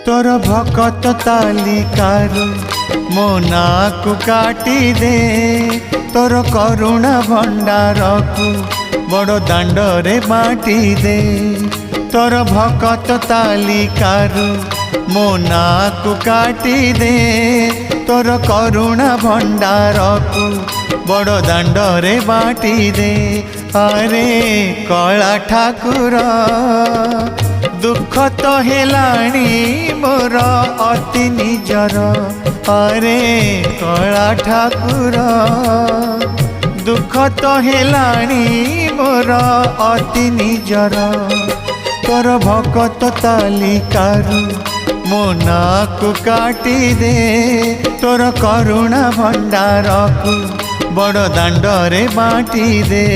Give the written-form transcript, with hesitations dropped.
तोर भकत तालिकारु मो नाकु काटी दे तोर करुणा भंडार को बड़ दांडरे बाटी दे तोर भकत तालिकारु मो नाकु काटी दे तोर करुणा भंडार को बड़ दांडरे बाटी दे। अरे कला ठाकुर दुख तो हेलाणी मोर अति निजर। अरे कला ठाकुर दुख तो हेलाणी मोर अति निजर। तोर भकत तालिकारु मो नाकु काटी दे तोर करुणा भंडार को बड़ दांडरे बाटी दे।